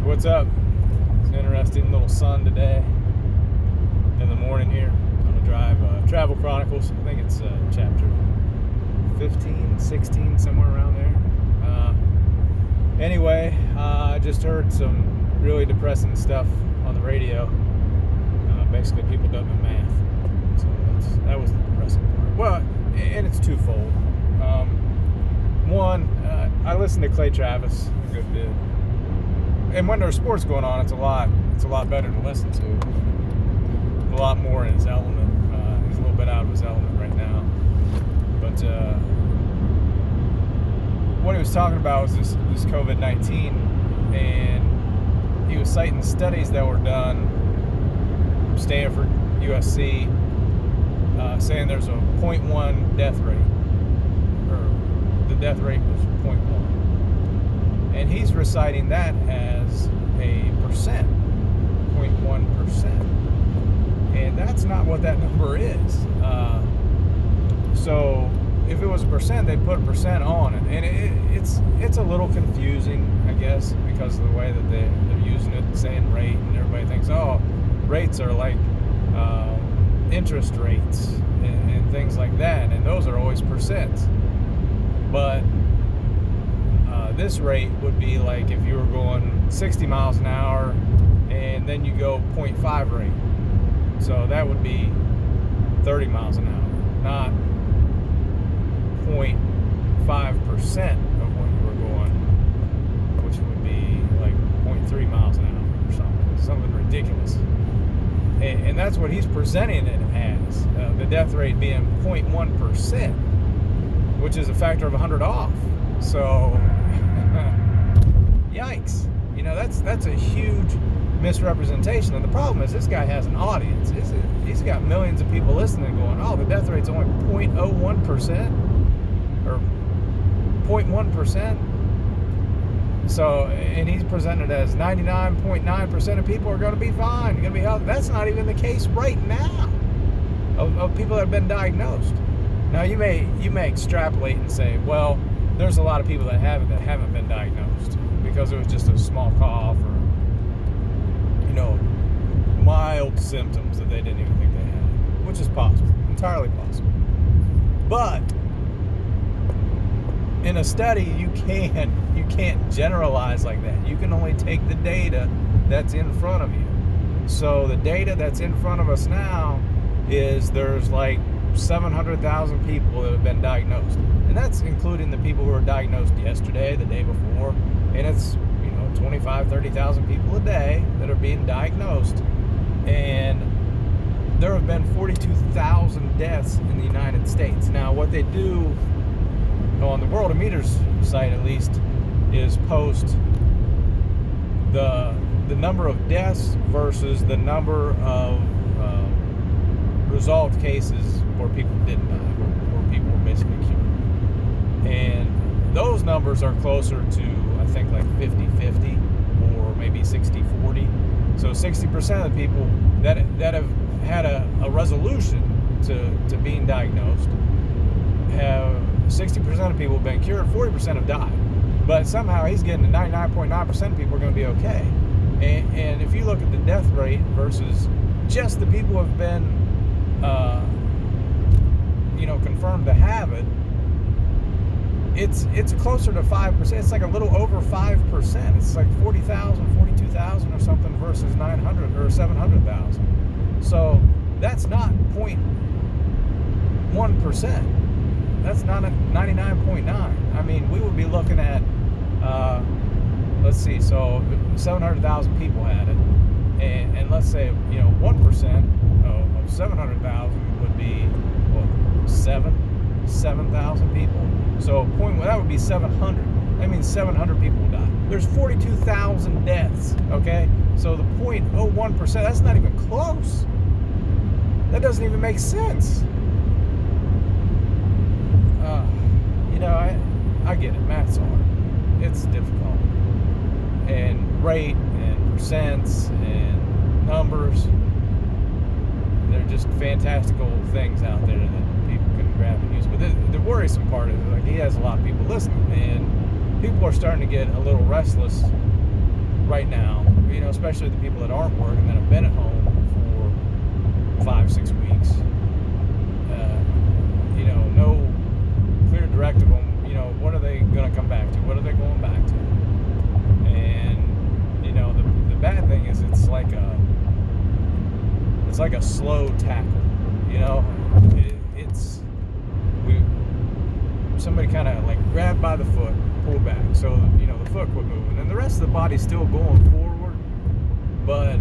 What's up? It's an interesting little sun today in the morning here. I'm going to drive Travel Chronicles. I think it's chapter 15, 16, somewhere around there. Anyway, I just heard some really depressing stuff on the radio. Basically, people don't know math. So that was the depressing part. Well, and it's twofold. One, I listen to Clay Travis a good bit. And when there's sports going on, it's a lot better to listen to. A lot more in his element. He's a little bit out of his element right now. But what he was talking about was this COVID-19, and he was citing studies that were done, Stanford, USC, saying there's a 0.1 death rate, or the death rate was 0.1. And he's reciting that as a percent, 0.1%. And that's not what that number is. So if it was a percent, they'd put a percent on it. And it's a little confusing, I guess, because of the way that they're using it, saying rate, and everybody thinks, oh, rates are like interest rates and things like that, and those are always percents. But this rate would be like if you were going 60 miles an hour and then you go 0.5 rate. So that would be 30 miles an hour, not 0.5% of what you were going, which would be like 0.3 miles an hour or something ridiculous. And that's what he's presenting it as, the death rate being 0.1%, which is a factor of 100 off. So, yikes. You know, that's a huge misrepresentation. And the problem is this guy has an audience. He's got millions of people listening going, oh, the death rate's only 0.01% or 0.1%. So, and he's presented as 99.9% of people are going to be fine. You're going to be healthy. That's not even the case right now of people that have been diagnosed. Now, you may extrapolate and say, well, there's a lot of people that haven't been diagnosed because it was just a small cough or, mild symptoms that they didn't even think they had, which is possible, entirely possible. But in a study, you can't generalize like that. You can only take the data that's in front of you. So the data that's in front of us now is there's like 700,000 people that have been diagnosed, and that's including the people who were diagnosed yesterday, the day before, and it's 30,000 people a day that are being diagnosed, and there have been 42,000 deaths in the United States. Now, what they do on the World of Meters site, at least, is post the number of deaths versus the number of resolved cases where people didn't die, where people were basically cured. And those numbers are closer to, I think, like 50-50 or maybe 60-40. So 60% of the people that have had a resolution to being diagnosed have 60% of people have been cured, 40% have died. But somehow he's getting to 99.9% of people are going to be okay. And if you look at the death rate versus just the people who have been confirmed to have it, it's closer to 5%. It's like a little over 5%. It's like 40,000, 42,000 or something versus 900 or 700,000. So that's not 0.1%. That's not a 99.9. I mean, we would be looking at, let's see, so 700,000 people had it, and let's say 1% of 700,000 would be what, 7,000 people. So that would be 700. That means 700 people will die. There's 42,000 deaths. Okay, so the 0.01%, that's not even close. That doesn't even make sense. I get it. Math's hard. It's difficult. And rate and percents and numbers, they're just fantastical things out there that people can grab and use. But the worrisome part is, like, he has a lot of people listening, and people are starting to get a little restless right now, especially the people that aren't working, that have been at home for 5-6 weeks, no clear directive on, what are they going to come back to? What are they going back to? And, the bad thing is it's like a slow tackle, somebody kind of like grabbed by the foot, pull back, so the foot quit moving, and the rest of the body's still going forward, but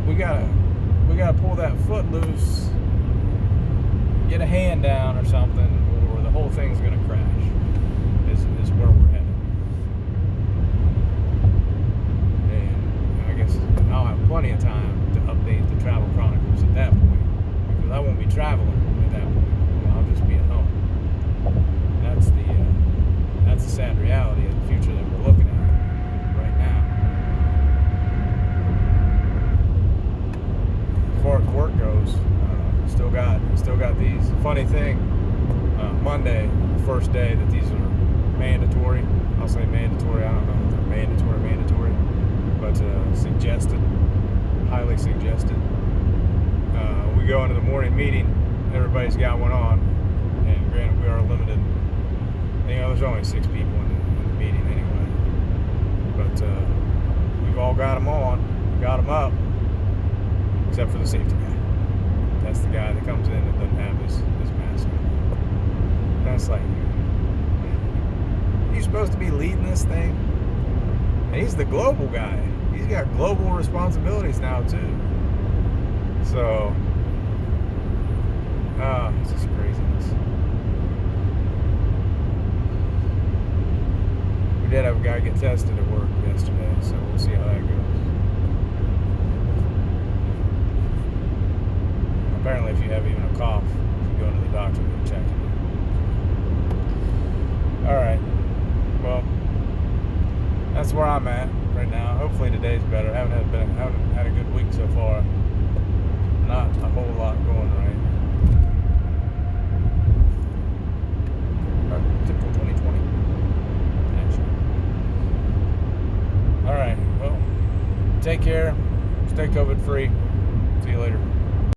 we gotta pull that foot loose, get a hand down or something, or the whole thing's gonna crash. Is where we're headed. And I guess I'll have plenty of time to update the Travel Chronicles at that point, because I won't be traveling at that point. I'll just be at home. That's the sad reality of the future that we're looking at right now. As far as work goes, still got these. Funny thing, Monday, the first day that these are mandatory. I'll say mandatory. I don't know if they're mandatory, but suggested, highly suggested. We go into the morning meeting. Everybody's got one on, and granted, we are limited. There's only 6 people in the meeting anyway, but we've all got them on, got them up, except for the safety guy. That's the guy that comes in and doesn't have his mask on. That's like, you're supposed to be leading this thing, and he's the global guy. He's got global responsibilities now too. So, it's just craziness. We did have a guy get tested at work yesterday, so we'll see how that goes. Apparently, if you have even a cough, you go to the doctor and check it. Alright. Well, that's where I'm at right now. Hopefully today's better. I haven't had a good week so far. Not a whole lot going right. Typical 2020. Actually. Alright, well, take care. Stay COVID free. See you later.